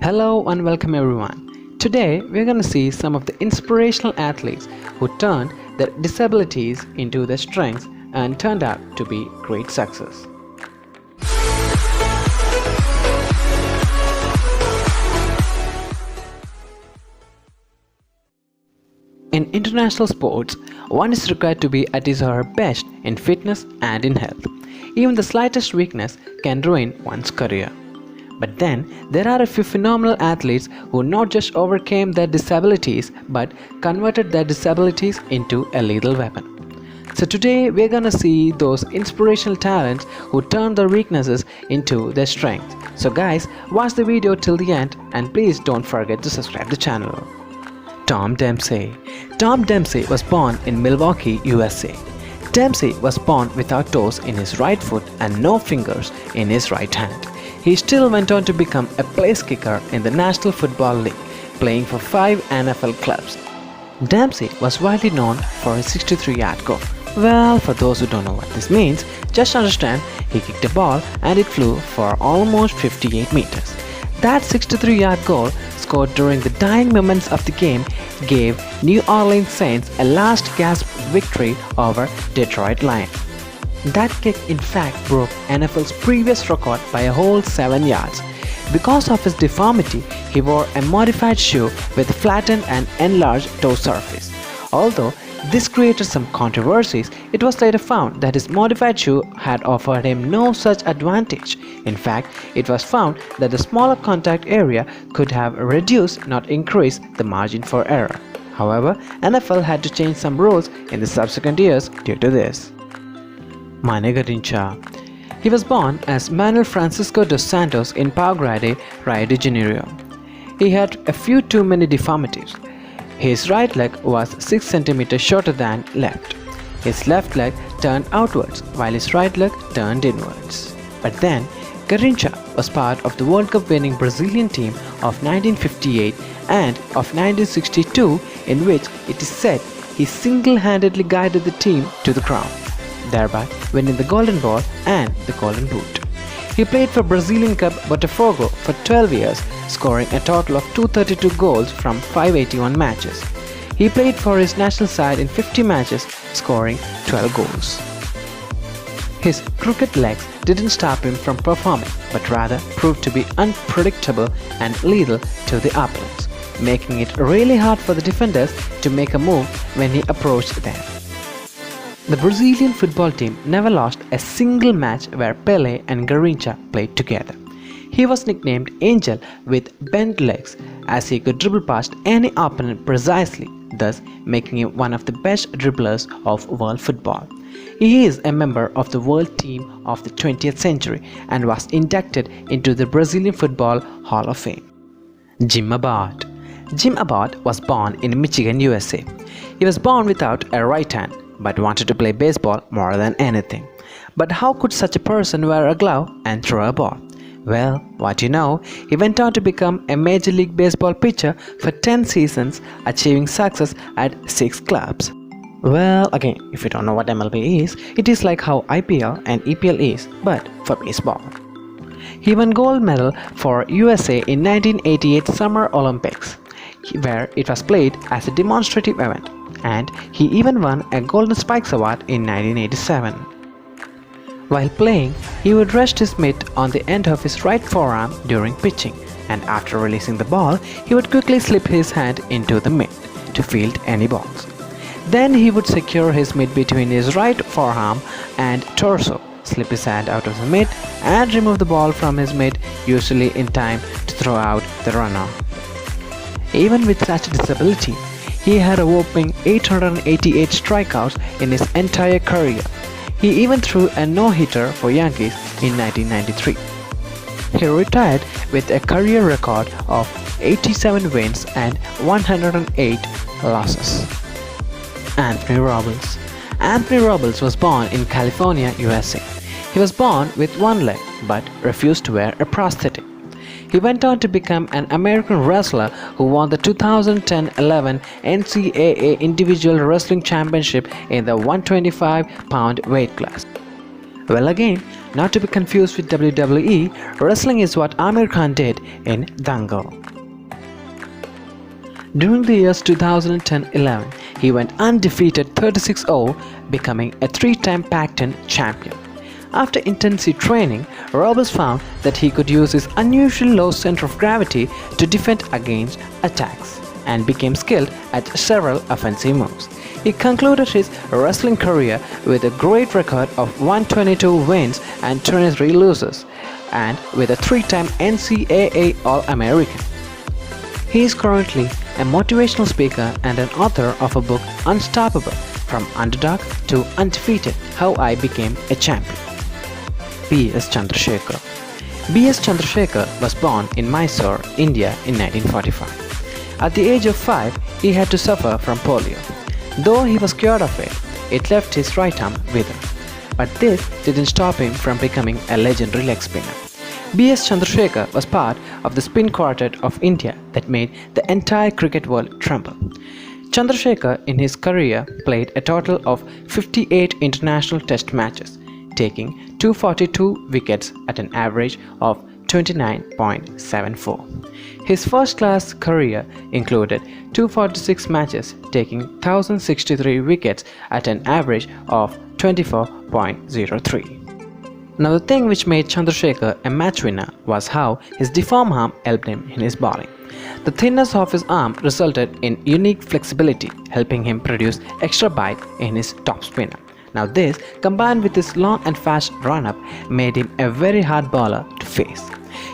Hello and welcome everyone. Today we're going to see some of the inspirational athletes who turned their disabilities into their strengths and turned out to be great success. In international sports, one is required to be at his or her best in fitness and in health. Even the slightest weakness can ruin one's career. But then, there are a few phenomenal athletes who not just overcame their disabilities but converted their disabilities into a lethal weapon. So today we're gonna see those inspirational talents who turned their weaknesses into their strengths. So guys, watch the video till the end and please don't forget to subscribe the channel. Tom Dempsey. Tom Dempsey was born in Milwaukee, USA. Dempsey was born without toes in his right foot and no fingers in his right hand. He still went on to become a place kicker in the National Football League, playing for 5 NFL clubs. Dempsey was widely known for his 63-yard goal. Well, for those who don't know what this means, just understand he kicked a ball and it flew for almost 58 meters. That 63-yard goal, scored during the dying moments of the game, gave New Orleans Saints a last-gasp victory over Detroit Lions. That kick in fact broke NFL's previous record by a whole 7 yards. Because of his deformity, he wore a modified shoe with flattened and enlarged toe surface. Although this created some controversies, it was later found that his modified shoe had offered him no such advantage. In fact, it was found that the smaller contact area could have reduced, not increased, the margin for error. However, NFL had to change some rules in the subsequent years due to this. Mane Garincha. He was born as Manuel Francisco dos Santos in Pau Grande, Rio de Janeiro. He had a few too many deformities. His right leg was 6 cm shorter than left. His left leg turned outwards while his right leg turned inwards. But then, Garincha was part of the World Cup winning Brazilian team of 1958 and of 1962, in which it is said he single-handedly guided the team to the crown, thereby winning the Golden Ball and the Golden Boot. He played for Brazilian club Botafogo for 12 years, scoring a total of 232 goals from 581 matches. He played for his national side in 50 matches, scoring 12 goals. His crooked legs didn't stop him from performing, but rather proved to be unpredictable and lethal to the opponents, making it really hard for the defenders to make a move when he approached them. The Brazilian football team never lost a single match where Pelé and Garincha played together. He was nicknamed Angel with bent legs, as he could dribble past any opponent precisely, thus making him one of the best dribblers of world football. He is a member of the World Team of the 20th century and was inducted into the Brazilian Football Hall of Fame. Jim Abbott. Jim Abbott was born in Michigan, USA. He was born without a right hand, but wanted to play baseball more than anything. But how could such a person wear a glove and throw a ball? Well, what you know, he went on to become a Major League Baseball pitcher for 10 seasons, achieving success at 6 clubs. Well, again, if you don't know what MLB is, it is like how IPL and EPL is, but for baseball. He won gold medal for USA in 1988 Summer Olympics, where it was played as a demonstrative event, and he even won a Golden Spikes Award in 1987. While playing, he would rest his mitt on the end of his right forearm during pitching, and after releasing the ball, he would quickly slip his hand into the mitt to field any balls. Then he would secure his mitt between his right forearm and torso, slip his hand out of the mitt, and remove the ball from his mitt, usually in time to throw out the runner. Even with such a disability, he had a whopping 888 strikeouts in his entire career. He even threw a no-hitter for Yankees in 1993. He retired with a career record of 87 wins and 108 losses. Anthony Robles. Anthony Robles was born in California, USA. He was born with one leg but refused to wear a prosthetic. He went on to become an American wrestler who won the 2010-11 NCAA Individual Wrestling Championship in the 125-pound weight class. Well, again, Not to be confused with WWE, wrestling is what Amir Khan did in Dangal. During the years 2010-11, he went undefeated 36-0, becoming a three-time Pac-10 champion. After intensive training, Roberts found that he could use his unusual low center of gravity to defend against attacks, and became skilled at several offensive moves. He concluded his wrestling career with a great record of 122 wins and 23 losses, and with a three-time NCAA All-American. He is currently a motivational speaker and an author of a book, Unstoppable: From Underdog to Undefeated: How I Became a Champion. B.S. Chandrasekhar. B.S. Chandrasekhar was born in Mysore, India in 1945. At the age of 5, he had to suffer from polio. Though he was cured of it, it left his right arm withered. But this didn't stop him from becoming a legendary leg spinner. B.S. Chandrasekhar was part of the spin quartet of India that made the entire cricket world tremble. Chandrasekhar in his career played a total of 58 international test matches, taking 242 wickets at an average of 29.74. His first-class career included 246 matches, taking 1063 wickets at an average of 24.03. Now, the thing which made Chandrasekhar a match winner was how his deformed arm helped him in his bowling. The thinness of his arm resulted in unique flexibility, helping him produce extra bite in his top spinner. Now this, combined with his long and fast run-up, made him a very hard bowler to face.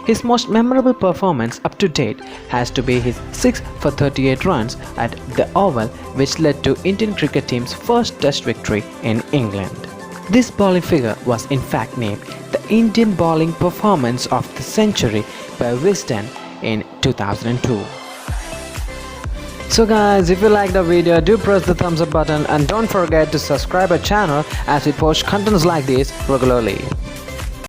His most memorable performance up to date has to be his 6 for 38 runs at the Oval, which led to Indian cricket team's first test victory in England. This bowling figure was in fact named the Indian Bowling Performance of the Century by Wisden in 2002. So guys, if you like the video, do press the thumbs up button and don't forget to subscribe our channel as we post contents like this regularly.